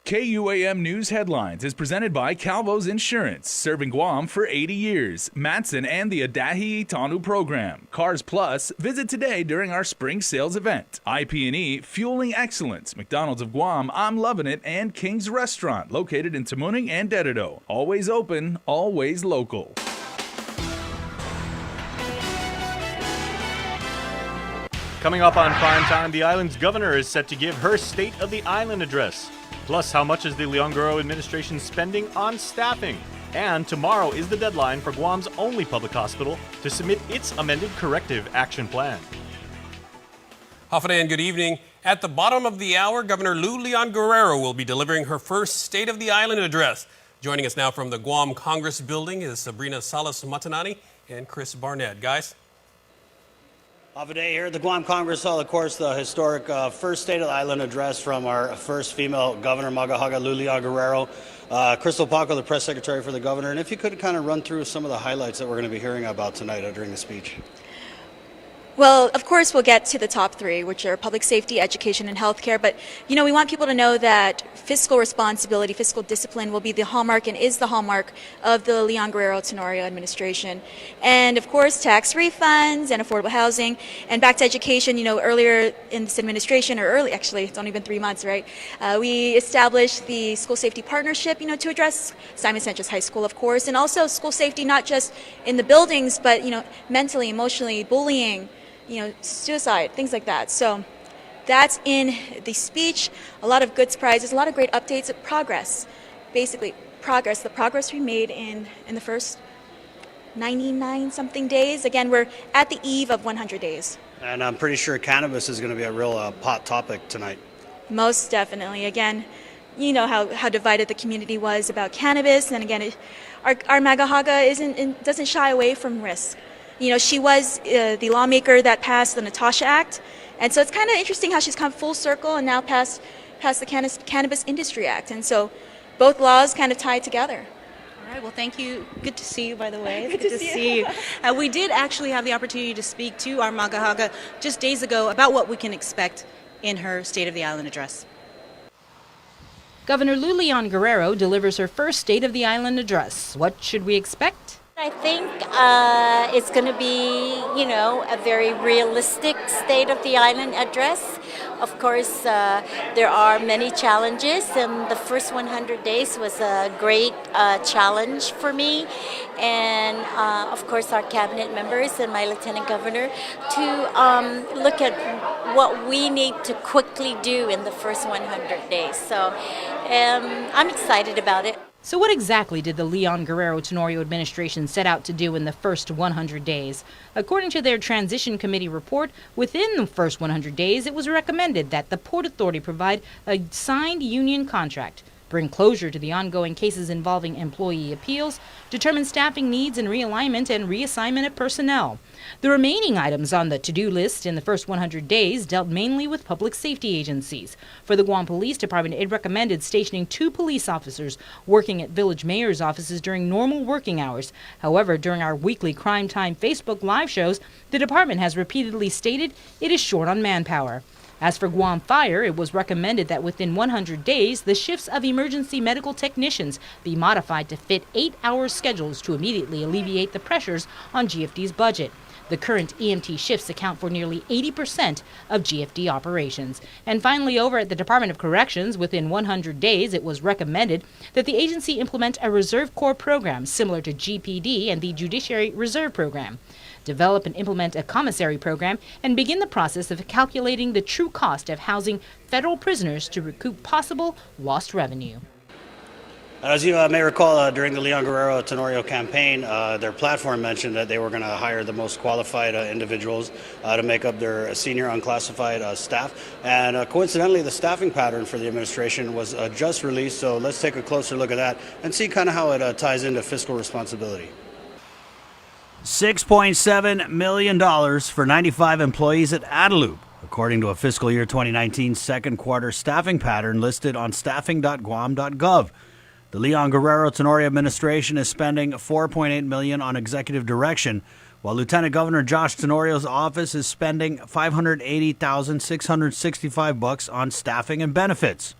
KUAM News Headlines is presented by Calvo's Insurance, serving Guam for 80 years. Matson and the Adahi Tanu program. Cars Plus, visit today during our spring sales event. IP&E, fueling excellence. McDonald's of Guam, I'm loving it, and King's Restaurant, located in Tamuning and Dededo. Always open, always local. Coming up on Prime Time, the island's governor is set to give her State of the Island address. Plus, how much is the Leon Guerrero administration spending on staffing? And tomorrow is the deadline for Guam's only public hospital to submit its amended corrective action plan. Hafade and good evening. At the bottom of the hour, Governor Lou Leon Guerrero will be delivering her first State of the Island address. Joining us now from the Guam Congress building is Sabrina Salas Matanani and Chris Barnett. Guys? Hafade here at the Guam Congress Hall, of course, the historic first State of the Island address from our first female governor, Magahaga Lou Leon Guerrero. Crystal Paco, the press secretary for the governor. And if you could kind of run through some of the highlights that we're going to be hearing about tonight during the speech. Well, of course, we'll get to the top three, which are public safety, education, and healthcare. But, you know, we want people to know that fiscal responsibility, fiscal discipline will be the hallmark and is the hallmark of the Leon Guerrero Tenorio administration. And, of course, tax refunds and affordable housing. And back to education, you know, earlier in this administration, actually, it's only been 3 months, right? We established the school safety partnership, you know, to address Simon Sanchez High School, of course, and also school safety, not just in the buildings, but, you know, mentally, emotionally, bullying, you know, suicide, things like that. So that's in the speech. A lot of good surprises, a lot of great updates of progress. Basically, progress, the progress we made in the first 99-something days. Again, we're at the eve of 100 days. And I'm pretty sure cannabis is going to be a real hot topic tonight. Most definitely. Again, you know how divided the community was about cannabis. And again, our Magahaga doesn't shy away from risk. You know, she was the lawmaker that passed the Natasha Act, and so it's kind of interesting how she's come full circle and now passed the Cannabis Industry Act, and so both laws kind of tied together. All right, well, thank you. Good to see you, by the way. It's good to see you. We did actually have the opportunity to speak to our Magahaga just days ago about what we can expect in her State of the Island address. Governor Lou Leon Guerrero delivers her first State of the Island address. What should we expect? I think it's going to be, you know, a very realistic State of the Island address. Of course, there are many challenges, and the first 100 days was a great challenge for me. And, of course, our cabinet members and my lieutenant governor to look at what we need to quickly do in the first 100 days. So I'm excited about it. So what exactly did the Leon Guerrero Tenorio administration set out to do in the first 100 days? According to their Transition Committee report, within the first 100 days, it was recommended that the Port Authority provide a signed union contract, bring closure to the ongoing cases involving employee appeals, determine staffing needs and realignment and reassignment of personnel. The remaining items on the to-do list in the first 100 days dealt mainly with public safety agencies. For the Guam Police Department, it recommended stationing 2 police officers working at village mayor's offices during normal working hours. However, during our weekly Crime Time Facebook live shows, the department has repeatedly stated it is short on manpower. As for Guam Fire, it was recommended that within 100 days, the shifts of emergency medical technicians be modified to fit 8-hour schedules to immediately alleviate the pressures on GFD's budget. The current EMT shifts account for nearly 80% of GFD operations. And finally, over at the Department of Corrections, within 100 days, it was recommended that the agency implement a Reserve Corps program similar to GPD and the Judiciary Reserve Program, develop and implement a commissary program, and begin the process of calculating the true cost of housing federal prisoners to recoup possible lost revenue. As you may recall, during the Leon Guerrero Tenorio campaign, their platform mentioned that they were going to hire the most qualified individuals to make up their senior unclassified staff. And coincidentally, the staffing pattern for the administration was just released. So let's take a closer look at that and see kind of how it ties into fiscal responsibility. $6.7 million for 95 employees at Adelup, according to a fiscal year 2019 second quarter staffing pattern listed on staffing.guam.gov. The Leon Guerrero Tenorio administration is spending $4.8 million on executive direction, while Lieutenant Governor Josh Tenorio's office is spending $580,665 on staffing and benefits.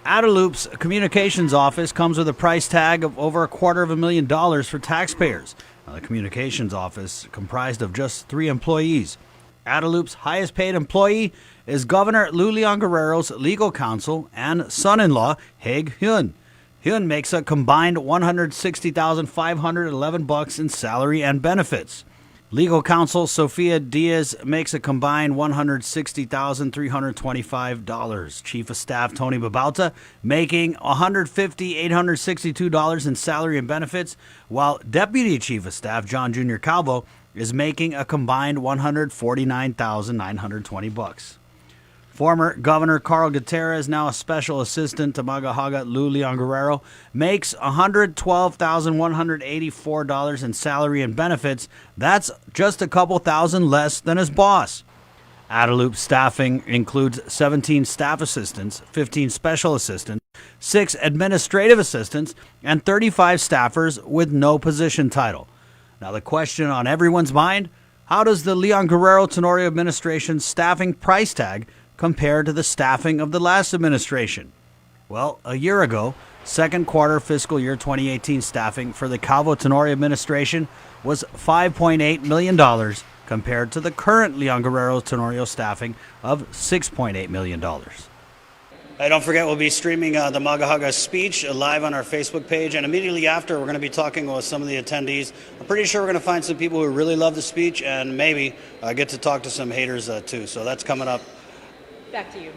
Adeloop's communications office comes with a price tag of over $250,000 for taxpayers. Now, the communications office comprised of just 3 employees. Adeloop's highest paid employee is Governor Lou Leon Guerrero's legal counsel and son-in-law, Haig Hyun. Hyun makes a combined $160,511 in salary and benefits. Legal counsel Sofia Diaz makes a combined $160,325. Chief of Staff Tony Babauta making $150,862 in salary and benefits, while Deputy Chief of Staff John Jr. Calvo is making a combined $149,920. Former Governor Carl Gutierrez, now a special assistant to Magahaga Lou Leon Guerrero, makes $112,184 in salary and benefits. That's just a couple thousand less than his boss. Adeloop staffing includes 17 staff assistants, 15 special assistants, 6 administrative assistants, and 35 staffers with no position title. Now the question on everyone's mind, how does the Leon Guerrero Tenorio administration's staffing price tag compared to the staffing of the last administration? Well, a year ago, second quarter fiscal year 2018 staffing for the Calvo Tenorio administration was $5.8 million compared to the current Leon Guerrero Tenorio staffing of $6.8 million. Hey, don't forget, we'll be streaming the Magahaga speech live on our Facebook page, and immediately after, we're going to be talking with some of the attendees. I'm pretty sure we're going to find some people who really love the speech and maybe get to talk to some haters too. So that's coming up. Back to you.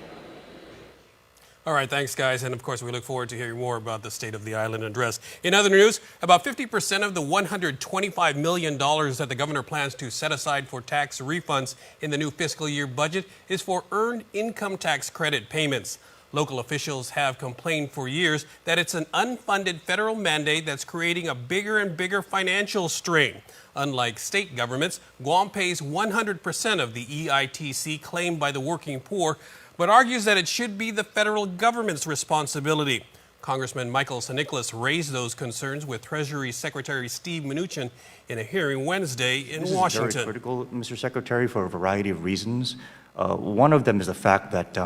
All right, thanks, guys. And of course, we look forward to hearing more about the State of the Island address. In other news, about 50% of the $125 million that the governor plans to set aside for tax refunds in the new fiscal year budget is for earned income tax credit payments. Local officials have complained for years that it's an unfunded federal mandate that's creating a bigger and bigger financial strain. Unlike state governments, Guam pays 100% of the EITC claimed by the working poor, but argues that it should be the federal government's responsibility. Congressman Michael Saniclas raised those concerns with Treasury Secretary Steve Mnuchin in a hearing Wednesday in Washington. This is very critical, Mr. Secretary, for a variety of reasons. One of them is the fact that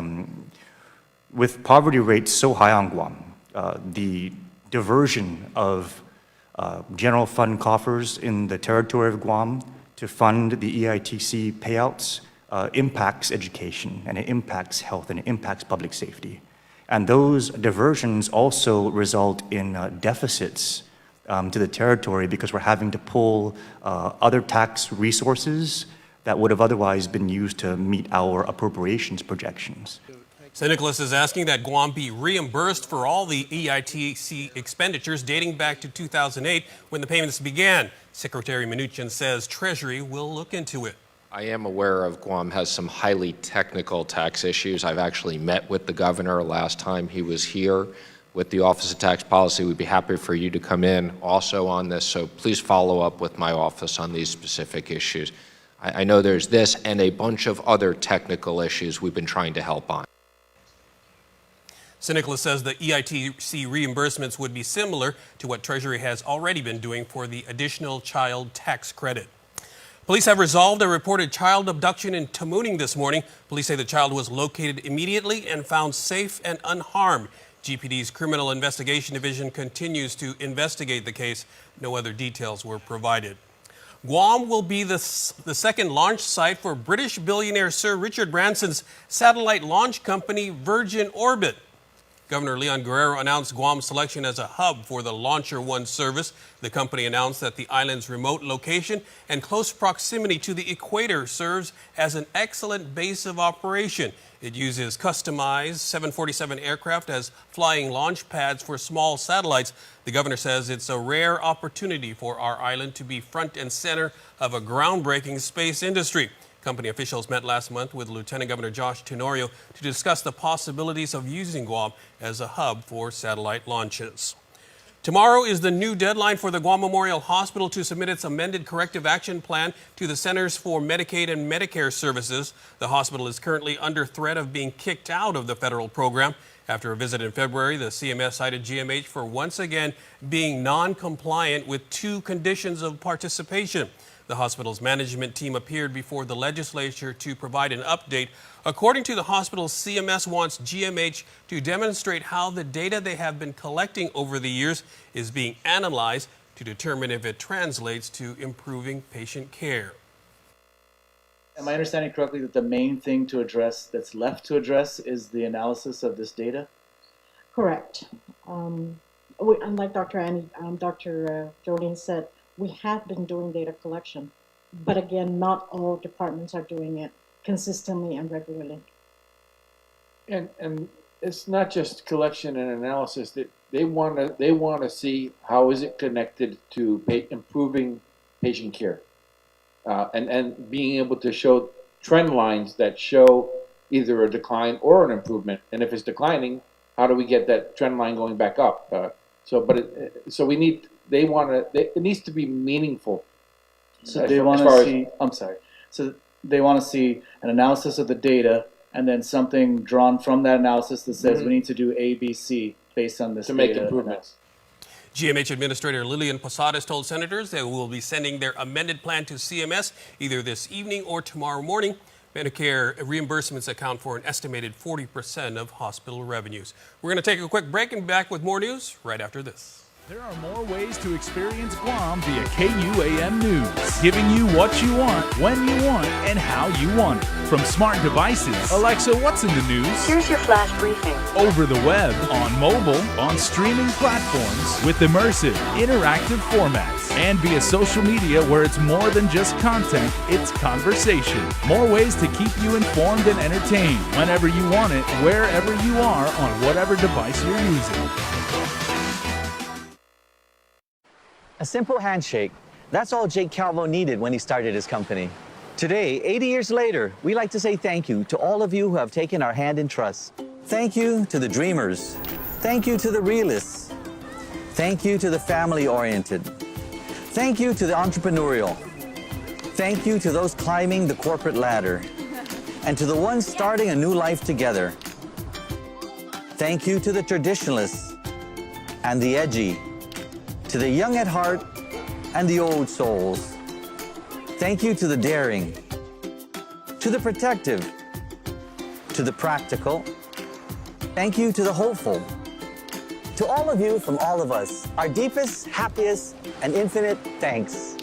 with poverty rates so high on Guam, the diversion of general fund coffers in the territory of Guam to fund the EITC payouts impacts education, and it impacts health, and it impacts public safety. And those diversions also result in deficits to the territory because we're having to pull other tax resources that would have otherwise been used to meet our appropriations projections. Saniclas is asking that Guam be reimbursed for all the EITC expenditures dating back to 2008 when the payments began. Secretary Mnuchin says Treasury will look into it. I am aware of Guam has some highly technical tax issues. I've actually met with the governor last time he was here with the Office of Tax Policy. We'd be happy for you to come in also on this, so please follow up with my office on these specific issues. I know there's this and a bunch of other technical issues we've been trying to help on. Saniclas says the EITC reimbursements would be similar to what Treasury has already been doing for the additional child tax credit. Police have resolved a reported child abduction in Tamuning this morning. Police say the child was located immediately and found safe and unharmed. GPD's Criminal Investigation Division continues to investigate the case. No other details were provided. Guam will be the second launch site for British billionaire Sir Richard Branson's satellite launch company, Virgin Orbit. Governor Leon Guerrero announced Guam's selection as a hub for the Launcher One service. The company announced that the island's remote location and close proximity to the equator serves as an excellent base of operation. It uses customized 747 aircraft as flying launch pads for small satellites. The governor says it's a rare opportunity for our island to be front and center of a groundbreaking space industry. Company officials met last month with Lieutenant Governor Josh Tenorio to discuss the possibilities of using Guam as a hub for satellite launches. Tomorrow is the new deadline for the Guam Memorial Hospital to submit its amended corrective action plan to the Centers for Medicaid and Medicare Services. The hospital is currently under threat of being kicked out of the federal program. After a visit in February, the CMS cited GMH for once again being non-compliant with 2 conditions of participation. The hospital's management team appeared before the legislature to provide an update. According to the hospital, CMS wants GMH to demonstrate how the data they have been collecting over the years is being analyzed to determine if it translates to improving patient care. Am I understanding correctly that the main thing to address that's left to address is the analysis of this data? Correct. Unlike Dr. Jolene said, we have been doing data collection, but again, not all departments are doing it consistently and regularly. And it's not just collection and analysis. That they want to see how is it connected to improving patient care, and being able to show trend lines that show either a decline or an improvement. And if it's declining, how do we get that trend line going back up? It needs to be meaningful. So they want to see. I'm sorry. So they want to see an analysis of the data, and then something drawn from that analysis that says we need to do A, B, C based on this to data. make improvements. GMH Administrator Lillian Posadas told senators they will be sending their amended plan to CMS either this evening or tomorrow morning. Medicare reimbursements account for an estimated 40% of hospital revenues. We're going to take a quick break and be back with more news right after this. There are more ways to experience Guam via KUAM News, giving you what you want, when you want, and how you want it. From smart devices, Alexa, what's in the news? Here's your flash briefing. Over the web, on mobile, on streaming platforms, with immersive, interactive formats, and via social media where it's more than just content, it's conversation. More ways to keep you informed and entertained whenever you want it, wherever you are, on whatever device you're using. A simple handshake. That's all Jake Calvo needed when he started his company. Today, 80 years later, we like to say thank you to all of you who have taken our hand in trust. Thank you to the dreamers. Thank you to the realists. Thank you to the family-oriented. Thank you to the entrepreneurial. Thank you to those climbing the corporate ladder. And to the ones starting a new life together. Thank you to the traditionalists and the edgy. To the young at heart and the old souls. Thank you to the daring, to the protective, to the practical. Thank you to the hopeful. To all of you from all of us, our deepest, happiest, and infinite thanks.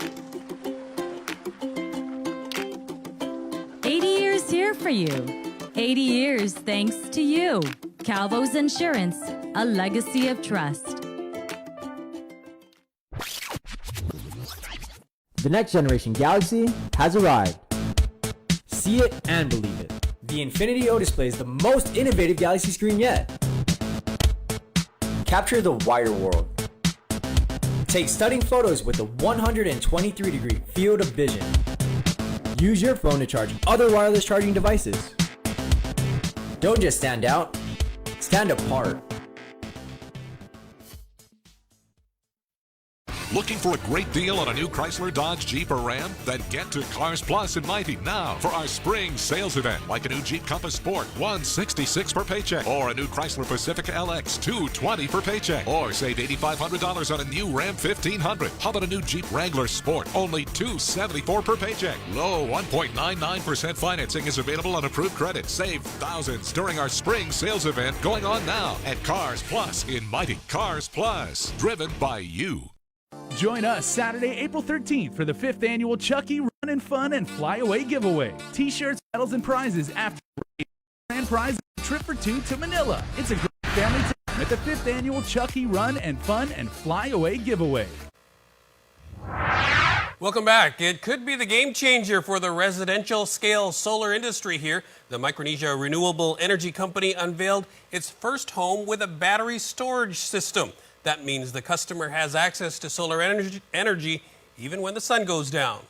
80 years here for you. 80 years thanks to you. Calvo's Insurance, a legacy of trust. The next generation Galaxy has arrived. See it and believe it. The Infinity O display is the most innovative Galaxy screen yet. Capture the wider world. Take stunning photos with a 123-degree field of vision. Use your phone to charge other wireless charging devices. Don't just stand out, stand apart. Looking for a great deal on a new Chrysler, Dodge, Jeep, or Ram? Then get to Cars Plus in Mighty now for our spring sales event. Like a new Jeep Compass Sport, $166 per paycheck. Or a new Chrysler Pacifica LX, $220 per paycheck. Or save $8,500 on a new Ram 1500. How about a new Jeep Wrangler Sport? Only $274 per paycheck. Low 1.99% financing is available on approved credit. Save thousands during our spring sales event going on now at Cars Plus in Mighty. Cars Plus, driven by you. Join us Saturday, April 13th for the 5th annual Chucky Run and Fun and Fly Away giveaway. T-shirts, medals, and prizes after grand prize trip for two to Manila. It's a great family time at the 5th annual Chucky Run and Fun and Fly Away giveaway. Welcome back. It could be the game changer for the residential scale solar industry here. The Micronesia Renewable Energy Company unveiled its first home with a battery storage system. That means the customer has access to solar energy even when the sun goes down.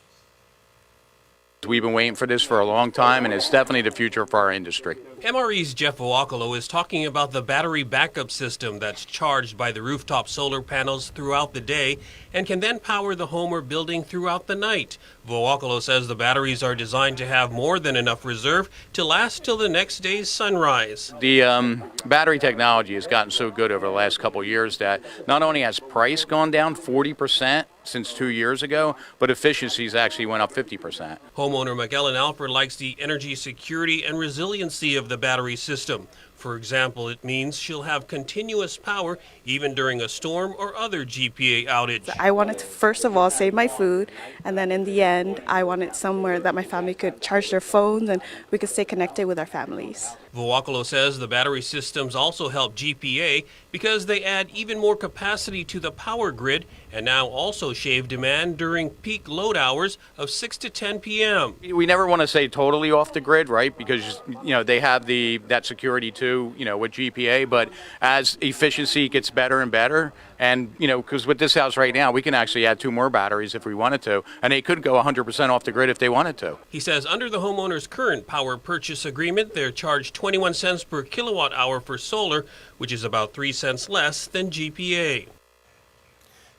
We've been waiting for this for a long time, and it's definitely the future for our industry. MRE's Jeff Voacolo is talking about the battery backup system that's charged by the rooftop solar panels throughout the day and can then power the home or building throughout the night. Voacolo says the batteries are designed to have more than enough reserve to last till the next day's sunrise. The battery technology has gotten so good over the last couple of years that not only has price gone down 40% since 2 years ago, but efficiencies actually went up 50%. Homeowner McEllen Alford likes the energy security and resiliency of the battery system. For example, it means she'll have continuous power even during a storm or other GPA outage. I wanted to first of all save my food, and then in the end I wanted somewhere that my family could charge their phones and we could stay connected with our families. Voacolo says the battery systems also help GPA because they add even more capacity to the power grid and now also shave demand during peak load hours of 6 to 10 p.m. We never want to say totally off the grid, right? Because they have that security too, with GPA. But as efficiency gets better and better, and because with this house right now, we can actually add 2 more batteries if we wanted to, and they could go 100% off the grid if they wanted to. He says under the homeowner's current power purchase agreement, they're charged 21 cents per kilowatt hour for solar, which is about 3 cents less than GPA.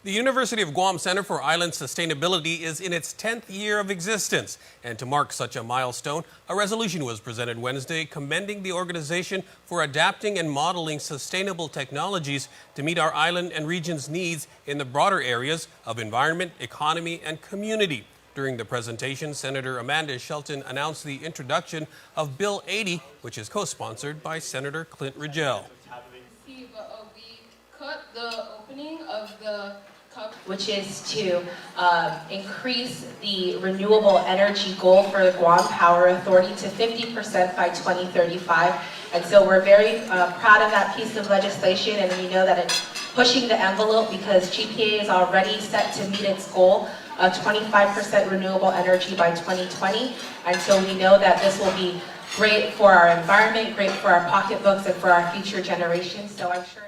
The University of Guam Center for Island Sustainability is in its 10th year of existence, and to mark such a milestone, a resolution was presented Wednesday commending the organization for adapting and modeling sustainable technologies to meet our island and region's needs in the broader areas of environment, economy, and community. During the presentation, Senator Amanda Shelton announced the introduction of Bill 80, which is co-sponsored by Senator Clint Rigel. We cut the opening of the cup, which is to increase the renewable energy goal for the Guam Power Authority to 50% by 2035. And so we're very proud of that piece of legislation, and we know that it's pushing the envelope because GPA is already set to meet its goal of 25% renewable energy by 2020. And so we know that this will be great for our environment, great for our pocketbooks, and for our future generations. So I'm sure.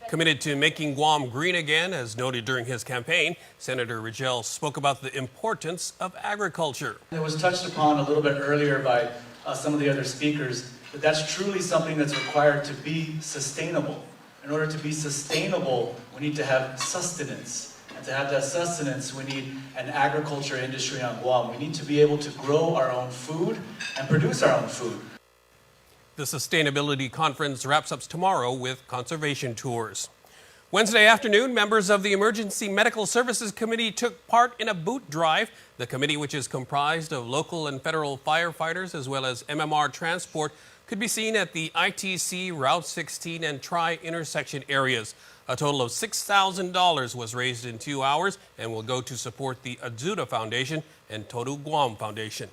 Committed to making Guam green again, as noted during his campaign, Senator Rigel spoke about the importance of agriculture. It was touched upon a little bit earlier by some of the other speakers, that that's truly something that's required to be sustainable. In order to be sustainable, we need to have sustenance. And to have that sustenance, we need an agriculture industry on Guam. We need to be able to grow our own food and produce our own food. The Sustainability Conference wraps up tomorrow with conservation tours. Wednesday afternoon, members of the Emergency Medical Services Committee took part in a boot drive. The committee, which is comprised of local and federal firefighters as well as MMR transport, could be seen at the ITC, Route 16, and Tri intersection areas. A total of $6,000 was raised in 2 hours and will go to support the Azuda Foundation and Todu Guam Foundation.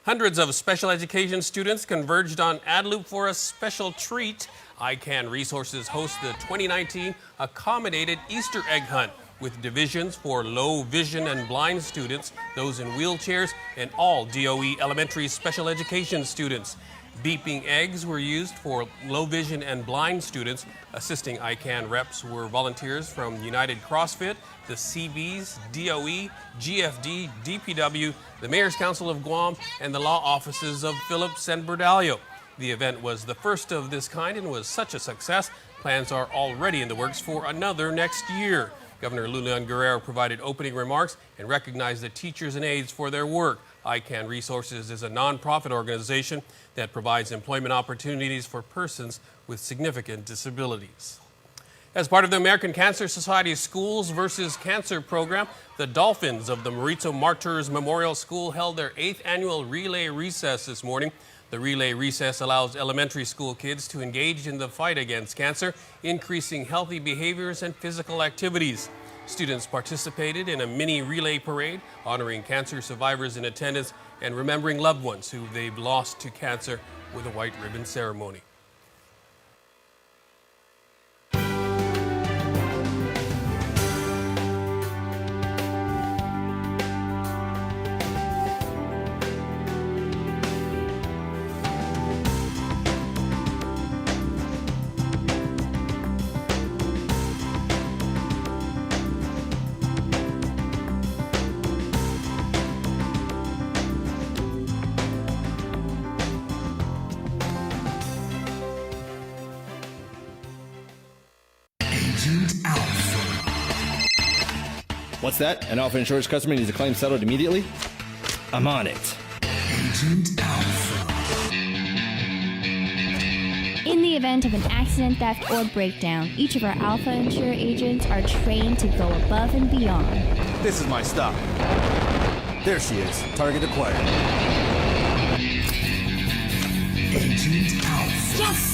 Hundreds of special education students converged on Adloop for a special treat. ICANN Resources hosts the 2019 Accommodated Easter Egg Hunt with divisions for low vision and blind students, those in wheelchairs, and all DOE elementary special education students. Beeping eggs were used for low vision and blind students. Assisting ICANN reps were volunteers from United CrossFit, the CBs, DOE, GFD, DPW, the Mayor's Council of Guam, and the law offices of Phillips and Bordallo. The event was the first of this kind and was such a success. Plans are already in the works for another next year. Governor Lulian Guerrero provided opening remarks and recognized the teachers and aides for their work. ICANN Resources is a nonprofit organization that provides employment opportunities for persons with significant disabilities. As part of the American Cancer Society's Schools versus Cancer program, the Dolphins of the Mauricio Martyrs Memorial School held their 8th annual relay recess this morning. The relay recess allows elementary school kids to engage in the fight against cancer, increasing healthy behaviors and physical activities. Students participated in a mini relay parade, honoring cancer survivors in attendance and remembering loved ones who they've lost to cancer with a white ribbon ceremony. Agent Alpha. What's that? An Alpha Insurance customer needs a claim settled immediately? I'm on it. Agent Alpha. In the event of an accident, theft, or breakdown, each of our Alpha Insure agents are trained to go above and beyond. This is my stop. There she is. Target acquired. Agent Alpha. Yes!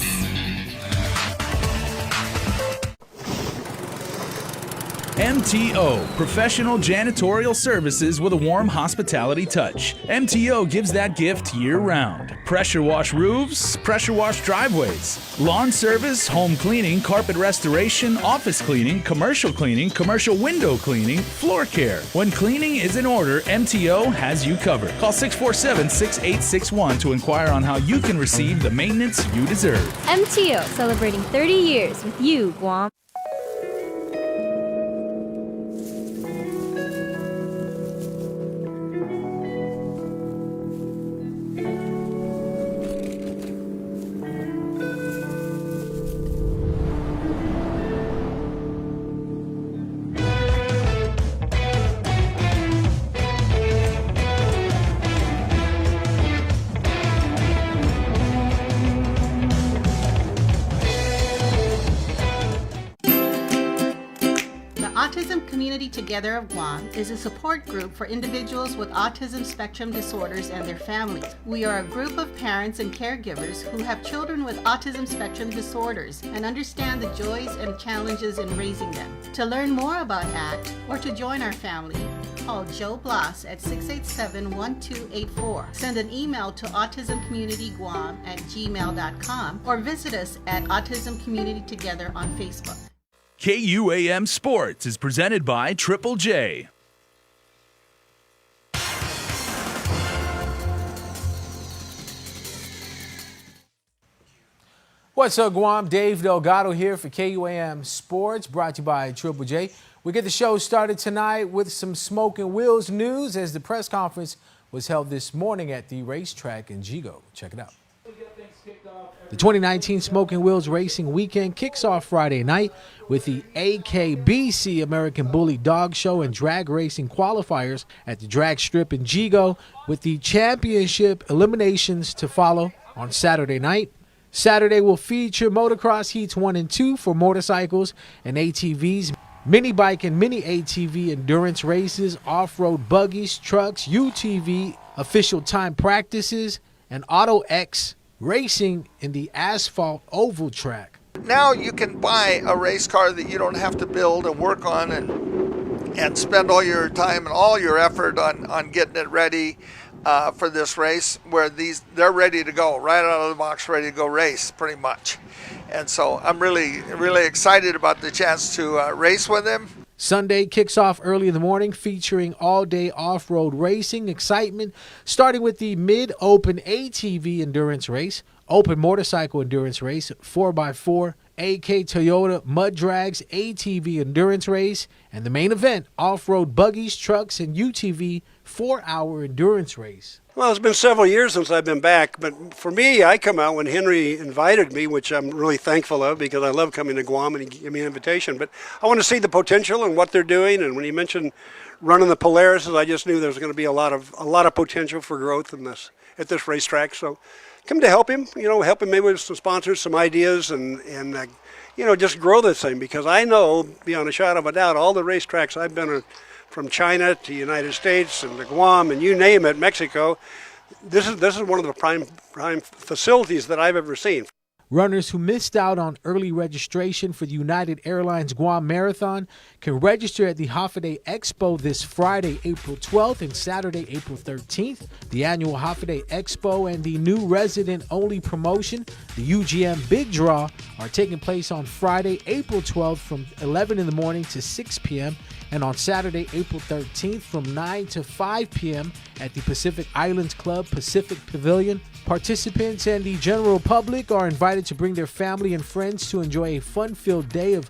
MTO, professional janitorial services with a warm hospitality touch. MTO gives that gift year-round. Pressure wash roofs, pressure wash driveways, lawn service, home cleaning, carpet restoration, office cleaning, commercial window cleaning, floor care. When cleaning is in order, MTO has you covered. Call 647-6861 to inquire on how you can receive the maintenance you deserve. MTO, celebrating 30 years with you, Guam. Autism Community Together of Guam is a support group for individuals with autism spectrum disorders and their families. We are a group of parents and caregivers who have children with autism spectrum disorders and understand the joys and challenges in raising them. To learn more about ACT or to join our family, call Joe Bloss at 687-1284. Send an email to autismcommunityguam@gmail.com or visit us at Autism Community Together on Facebook. KUAM Sports is presented by Triple J. What's up, Guam? Dave Delgado here for KUAM Sports, brought to you by Triple J. We get the show started tonight with some Smoke and Wheels news as the press conference was held this morning at the racetrack in Jigo. Check it out. The 2019 Smoke and Wheels Racing Weekend kicks off Friday night with the AKBC American Bully Dog Show and Drag Racing qualifiers at the drag strip in Jigo, with the championship eliminations to follow on Saturday night. Saturday will feature motocross heats 1 and 2 for motorcycles and ATVs, mini bike and mini ATV endurance races, off-road buggies, trucks, UTV, official time practices, and Auto X racing in the asphalt oval track. Now you can buy a race car that you don't have to build and work on and spend all your time and all your effort on getting it ready for this race, where they're ready to go, right out of the box, ready to go race pretty much. And so I'm really, really excited about the chance to race with them. Sunday kicks off early in the morning, featuring all-day off-road racing excitement, starting with the mid-open ATV endurance race, open motorcycle endurance race, 4x4, AK Toyota Mud Drags ATV endurance race, and the main event, off-road buggies, trucks, and UTV 4-hour endurance race. Well, it's been several years since I've been back, but for me, I come out when Henry invited me, which I'm really thankful of because I love coming to Guam and he gave me an invitation. But I want to see the potential and what they're doing. And when he mentioned running the Polarises, I just knew there was going to be a lot of potential for growth in this at this racetrack. So come to help him, help him maybe with some sponsors, some ideas, and just grow this thing, because I know beyond a shadow of a doubt all the racetracks I've been on, from China to United States and to Guam and you name it, Mexico, this is one of the prime facilities that I've ever seen. Runners who missed out on early registration for the United Airlines Guam Marathon can register at the Hafa Expo this Friday, April 12th and Saturday, April 13th. The annual Hafa Expo and the new resident-only promotion, the UGM Big Draw, are taking place on Friday, April 12th from 11 in the morning to 6 p.m. and on Saturday, April 13th from 9 to 5 p.m. at the Pacific Islands Club Pacific Pavilion. Participants and the general public are invited to bring their family and friends to enjoy a fun-filled day of